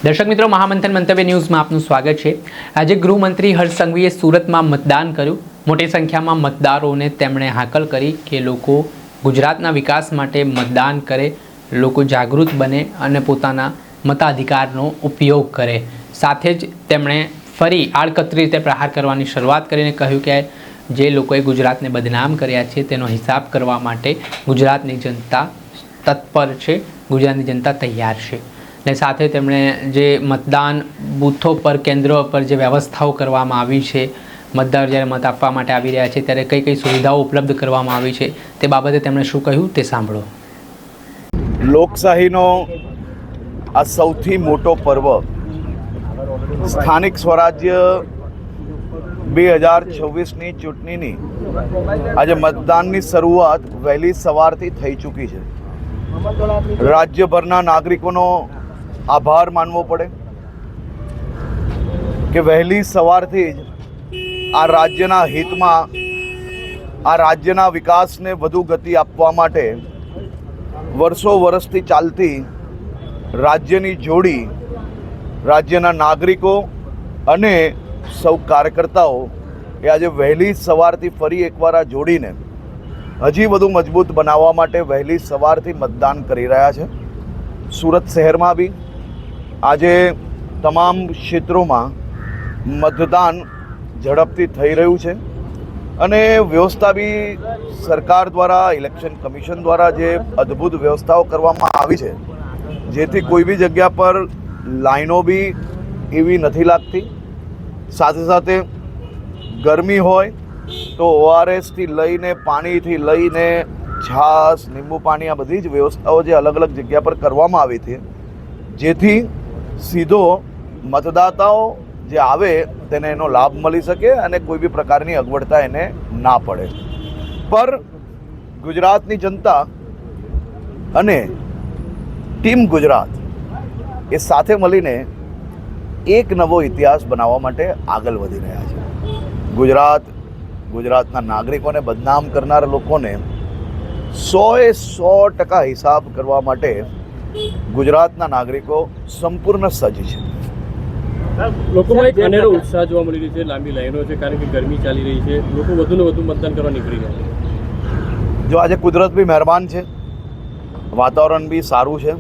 દર્શક મિત્રો, મહામંથન મંતવ્ય ન્યૂઝમાં આપનું સ્વાગત છે। આજે ગૃહમંત્રી હર્ષ સંઘવીએ સુરતમાં મતદાન કર્યું। મોટી સંખ્યામાં મતદારોને તેમણે હાકલ કરી કે લોકો ગુજરાતના વિકાસ માટે મતદાન કરે, લોકો જાગૃત બને અને પોતાના મતાધિકારનો ઉપયોગ કરે। સાથે જ તેમણે ફરી આડકતરી રીતે પ્રહાર કરવાની શરૂઆત કરીને કહ્યું કે જે લોકોએ ગુજરાતને બદનામ કર્યા છે તેનો હિસાબ કરવા માટે ગુજરાતની જનતા તત્પર છે, ગુજરાતની જનતા તૈયાર છે। ને સાથે તેમણે જે મતદાન બૂથો પર કેન્દ્રો પર જે વ્યવસ્થાઓ કરવામાં આવી છે, મતદાર જ્યારે મત આપવા માટે આવી રહ્યા છે ત્યારે કઈ કઈ સુવિધાઓ ઉપલબ્ધ કરવામાં આવી છે તે બાબતે તેમણે શું કહ્યું તે સાંભળો। લોકશાહીનો આ સૌથી મોટો પર્વ સ્થાનિક સ્વરાજ્ય 2026ની ચૂંટણીની આજે મતદાનની શરૂઆત વહેલી સવારથી થઈ ચૂકી છે। રાજ્યભરના નાગરિકોનો આભાર માનવો પડે કે વહેલી સવારથી જ આ રાજ્યના હિતમાં, આ રાજ્યના વિકાસને વધુ ગતિ આપવા માટે વર્ષો વર્ષથી ચાલતી રાજ્યની જોડી, રાજ્યના નાગરિકો અને સૌ કાર્યકર્તાઓ એ આજે વહેલી સવારથી ફરી એકવાર આ જોડીને હજી વધુ મજબૂત બનાવવા માટે વહેલી સવારથી મતદાન કરી રહ્યા છે। સુરત શહેરમાં બી આજે તમામ ક્ષેત્રોમાં મતદાન ઝડપથી થઈ રહ્યું છે અને વ્યવસ્થા બી સરકાર દ્વારા, ઇલેક્શન કમિશન દ્વારા જે અદ્ભુત વ્યવસ્થાઓ કરવામાં આવી છે જેથી કોઈ બી જગ્યા પર લાઈનો બી એવી નથી લાગતી। સાથે સાથે ગરમી હોય તો ORSથી લઈને, પાણીથી લઈને, છાશ, લીંબુ પાણી, આ બધી જ વ્યવસ્થાઓ જે અલગ અલગ જગ્યા પર કરવામાં આવી હતી જેથી સીધો મતદાતાઓ જે આવે તેને એનો લાભ મળી શકે અને કોઈ બી પ્રકારની અગવડતા એને ના પડે। પર ગુજરાતની જનતા અને ટીમ ગુજરાત એ સાથે મળીને એક નવો ઇતિહાસ બનાવવા માટે આગળ વધી રહ્યા છે। ગુજરાતના નાગરિકોને બદનામ કરનાર લોકોને 100% હિસાબ કરવા માટે ગુજરાતના નાગરિકો સંપૂર્ણ સજ્જ છે। લોકોમાં એક અનેરો ઉત્સાહ જોવા મળી રહ્યો છે, લાંબી લાઈનો છે કારણ કે ગરમી ચાલી રહી છે, લોકો વધુને વધુ મતદાન કરવા નીકળી રહ્યા છે। જો આજે કુદરત બી મહેરબાન છે, વાતાવરણ બી સારું છે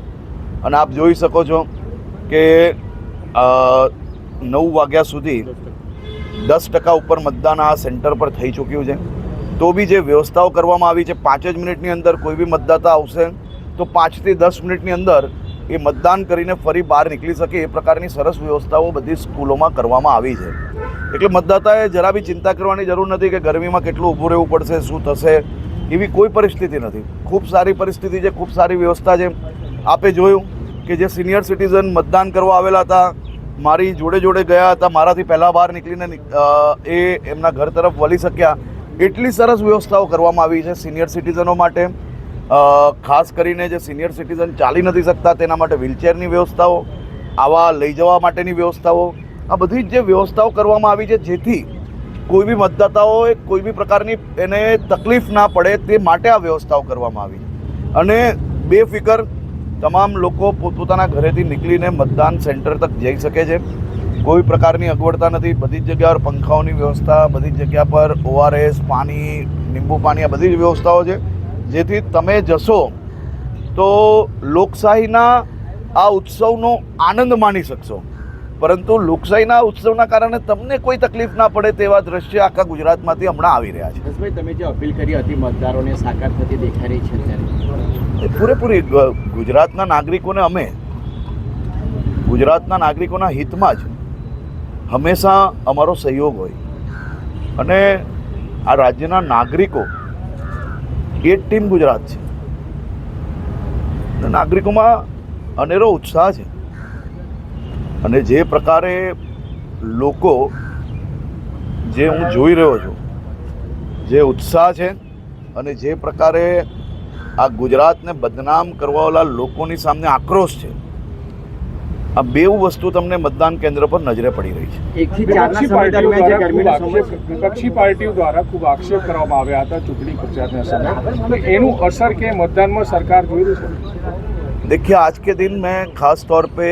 અને આપ જોઈ શકો છો કે 9 વાગ્યા સુધી 10% ઉપર મતદાન આ સેન્ટર પર થઈ ચૂક્યું છે। તો બી જે વ્યવસ્થાઓ કરવામાં આવી છે, 5 જ મિનિટની અંદર કોઈ બી મતદાતા આવશે તો 5 થી 10 મિનિટની અંદર એ મતદાન કરીને ફરી બહાર નીકળી શકે એ પ્રકારની સરસ વ્યવસ્થાઓ બધી સ્કૂલોમાં કરવામાં આવી છે। એટલે મતદાતાએ જરા બી ચિંતા કરવાની જરૂર નથી કે ગરમીમાં કેટલું ઊભું રહેવું પડશે, શું થશે, એવી કોઈ પરિસ્થિતિ નથી। ખૂબ સારી પરિસ્થિતિ છે, ખૂબ સારી વ્યવસ્થા છે। આપે જોયું કે જે સિનિયર સિટીઝન મતદાન કરવા આવેલા હતા, મારી જોડે જોડે ગયા હતા, મારાથી પહેલાં બહાર નીકળીને એ એમના ઘર તરફ વળી શક્યા। એટલી સરસ વ્યવસ્થાઓ કરવામાં આવી છે સિનિયર સિટીઝનો માટે। ખાસ કરીને જે સિનિયર સિટીઝન ચાલી નથી શકતા તેના માટે વ્હીલચેરની વ્યવસ્થાઓ, આવા લઈ જવા માટેની વ્યવસ્થાઓ, આ બધી જ જે વ્યવસ્થાઓ કરવામાં આવી છે જેથી કોઈ બી મતદાતાઓએ કોઈ બી પ્રકારની એને તકલીફ ના પડે તે માટે આ વ્યવસ્થાઓ કરવામાં આવી છે। અને બેફિકર તમામ લોકો પોતપોતાના ઘરેથી નીકળીને મતદાન સેન્ટર તક જઈ શકે છે। કોઈ પ્રકારની અગવડતા નથી। બધી જ જગ્યા પર પંખાઓની વ્યવસ્થા, બધી જ જગ્યા પર ORS, પાણી, લીંબુ પાણી, આ બધી જ વ્યવસ્થાઓ છે જેથી તમે જશો તો લોકશાહીના આ ઉત્સવનો આનંદ માણી શકશો। પરંતુ લોકશાહીના ઉત્સવના કારણે તમને કોઈ તકલીફ ના પડે તેવા દ્રશ્ય આખા ગુજરાતમાંથી હમણાં આવી રહ્યા છે। હર્ષભાઈ, તમે જે અપીલ કરી હતી મતદારોને સાકાર થતી દેખાઈ રહી છે ત્યારે પૂરેપૂરી ગુજરાતના નાગરિકોને, અમે ગુજરાતના નાગરિકોના હિતમાં જ હંમેશા અમારો સહયોગ હોય અને આ રાજ્યના નાગરિકો એ ટીમ ગુજરાત છે। નાગરિકોમાં અનેરો ઉત્સાહ છે અને જે પ્રકારે લોકો, જે હું જોઈ રહ્યો છું, જે ઉત્સાહ છે અને જે પ્રકારે આ ગુજરાતને બદનામ કરવાવાળા લોકોની સામે આક્રોશ છે, આ બેઉ વસ્તુ તમને મતદાન કેન્દ્ર પર નજરે પડી રહી છે। વિપક્ષી પાર્ટીઓ દ્વારા ખૂબ આક્ષેપ કરવામાં આવ્યા હતા ચૂંટણી પ્રચારના સમયે, તો એનું અસર કે મતદાનમાં સરકાર જોઈ રહી છે? देखिए, आज के दिन मैं ख़ास तौर पे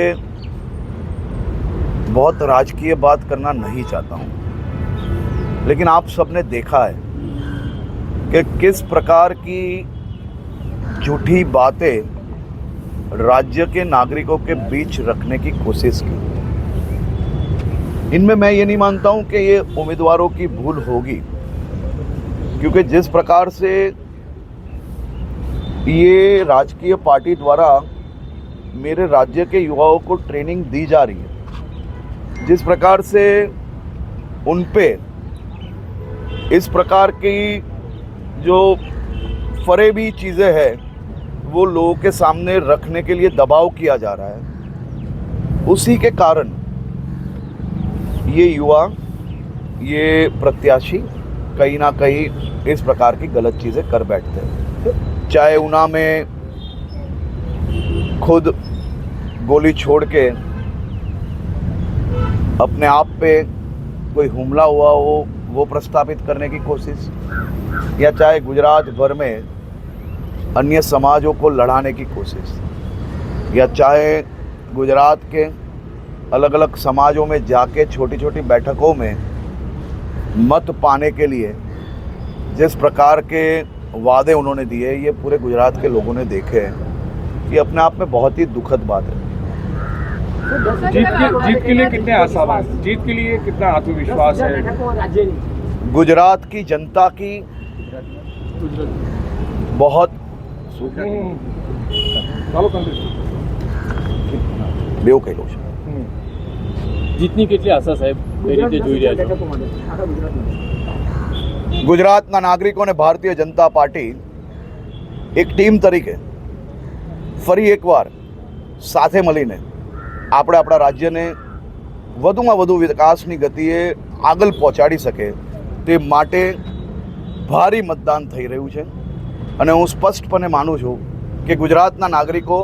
बहुत राजकीय बात करना नहीं चाहता हूँ, लेकिन आप सबने देखा है कि किस प्रकार की झूठी बातें राज्य के नागरिकों के बीच रखने की कोशिश की। इनमें मैं ये नहीं मानता हूँ कि ये उम्मीदवारों की भूल होगी, क्योंकि जिस प्रकार से ये राजकीय पार्टी द्वारा मेरे राज्य के युवाओं को ट्रेनिंग दी जा रही है, जिस प्रकार से उन पे इस प्रकार की जो फरेबी चीज़ें हैं वो लोगों के सामने रखने के लिए दबाव किया जा रहा है, उसी के कारण ये युवा, ये प्रत्याशी कहीं ना कहीं इस प्रकार की गलत चीज़ें कर बैठते हैं। चाहे ऊना में खुद गोली छोड़ के अपने आप पे कोई हमला हुआ हो वो प्रस्तावित करने की कोशिश, या चाहे गुजरात भर में अन्य समाजों को लड़ाने की कोशिश, या चाहे गुजरात के अलग अलग समाजों में जाके छोटी छोटी बैठकों में मत पाने के लिए जिस प्रकार के वादे उन्होंने दिए, ये पूरे गुजरात के लोगों ने देखे हैं। ये अपने आप में बहुत ही दुखद बात है। जीत के लिए कितने आशावान, जीत के लिए कितना आत्मविश्वास है? गुजरात की जनता की बहुत બેવ કહેલો છે। જીતની કેટલી આશા સાહેબ કઈ રીતે જોઈ રહ્યા છો? ગુજરાતના નાગરિકોને ભારતીય જનતા પાર્ટી એક ટીમ તરીકે ફરી એકવાર સાથે મળીને આપણે આપણા રાજ્યને વધુમાં વધુ વિકાસની ગતિએ આગળ પહોંચાડી શકે તે માટે ભારે મતદાન થઈ રહ્યું છે, અને હું સ્પષ્ટપણે માનું છું કે ગુજરાતના નાગરિકો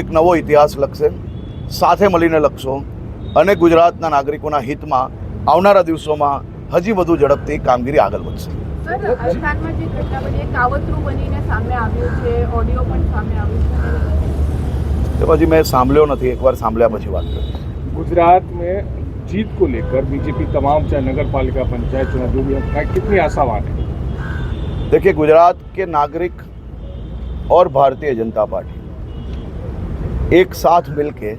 એક નવો ઇતિહાસ લખશે, સાથે મળીને લખશો, અને ગુજરાતના નાગરિકોના હિતમાં આવનારા દિવસોમાં હજી વધુ ઝડપથી કામગીરી આગળ વધશે। સર, રાજસ્થાનમાં જે ઘટના બની એ કાવતરું બનીને સામે આવ્યું છે, ઓડિયો પણ સામે આવ્યું છે, તો પછી મેં સાંભળ્યો નથી, એકવાર સાંભળ્યા પછી વાત કરીશ। गुजरात में जीत को लेकर बीजेपी तमाम चाहे नगर पालिका पंचायत चुनाव जो भी है कितनी आशावान है? देखिए, गुजरात के नागरिक और भारतीय जनता पार्टी एक साथ मिलके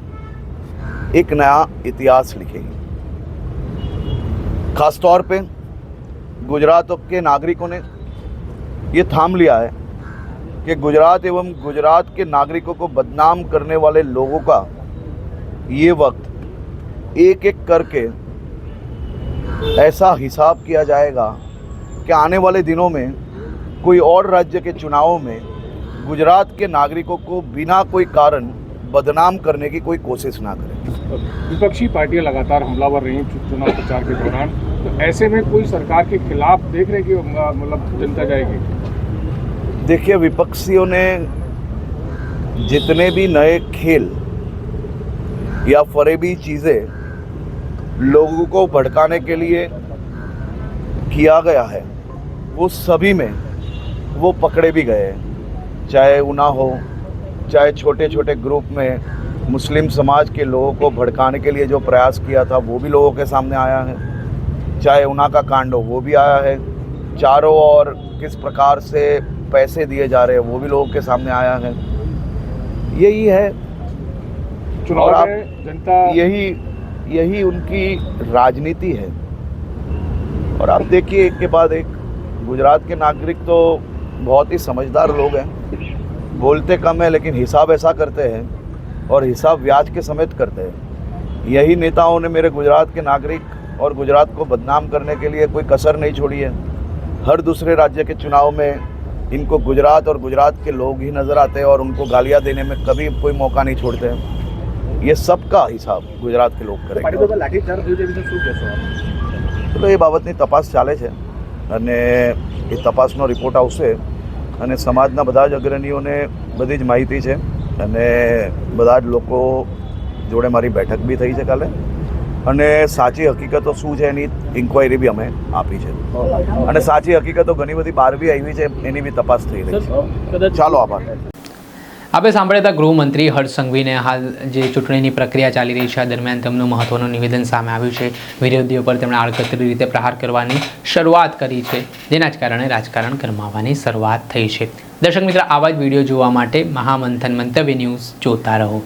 एक नया इतिहास लिखेगी। खास तौर पे गुजरात के नागरिकों ने ये थाम लिया है कि गुजरात एवं गुजरात के नागरिकों को बदनाम करने वाले लोगों का ये वक्त एक एक करके ऐसा हिसाब किया जाएगा कि आने वाले दिनों में कोई और राज्य के चुनावों में गुजरात के नागरिकों को बिना कोई कारण बदनाम करने की कोई कोशिश ना करें। विपक्षी पार्टियां लगातार हमलावर रही चुनाव प्रचार के दौरान, तो ऐसे में कोई सरकार के खिलाफ देख रहे कि मतलब जनता जाएगी? देखिए, विपक्षियों ने जितने भी नए खेल या फरेबी चीज़ें लोगों को भड़काने के लिए किया गया है, वो सभी में वो पकड़े भी गए हैं। चाहे ऊना हो, चाहे छोटे छोटे ग्रुप में मुस्लिम समाज के लोगों को भड़काने के लिए जो प्रयास किया था वो भी लोगों के सामने आया है, चाहे ऊना का कांड हो वो भी आया है, चारों ओर किस प्रकार से पैसे दिए जा रहे हैं वो भी लोगों के सामने आया है। यही है चुनाव और आप में जनता यही उनकी राजनीति है। और आप देखिए, एक के बाद एक गुजरात के नागरिक तो बहुत ही समझदार लोग हैं, बोलते कम है लेकिन हिसाब ऐसा करते हैं, और हिसाब ब्याज के समेत करते हैं। यही नेताओं ने मेरे गुजरात के नागरिक और गुजरात को बदनाम करने के लिए कोई कसर नहीं छोड़ी है। हर दूसरे राज्य के चुनाव में इनको गुजरात और गुजरात के लोग ही नज़र आते हैं और उनको गालियाँ देने में कभी कोई मौका नहीं छोड़ते हैं। ये सबका हिसाब गुजरात के लोग करेंगे। તો એ બાબતની તપાસ ચાલે છે, અને એ તપાસનો રિપોર્ટ આવશે, અને સમાજના બધા જ અગ્રણીઓને બધી જ માહિતી છે, અને બધા જ લોકો જોડે મારી બેઠક બી થઈ છે કાલે, અને સાચી હકીકતો શું છે એની ઇન્ક્વાયરી બી અમે આપી છે, અને સાચી હકીકતો ઘણી બધી બહાર બી આવી છે, એની બી તપાસ થઈ રહી છે। ચાલો, આભાર। આપણે સાંભળ્યા હતા ગૃહમંત્રી હર્ષ સંઘવીને. હાલ જે ચૂંટણીની પ્રક્રિયા ચાલી રહી છે આ દરમિયાન તેમનું મહત્વનું નિવેદન સામે આવ્યું છે. વિરોધીઓ પર તેમણે આડકતરી રીતે પ્રહાર કરવાની શરૂઆત કરી છે, જેના જ કારણે રાજકારણ ગરમાવાની શરૂઆત થઈ છે. દર્શક મિત્ર, આવા જ વિડીયો જોવા માટે મહામંથન મંતવ્ય ન્યૂઝ જોતા રહો.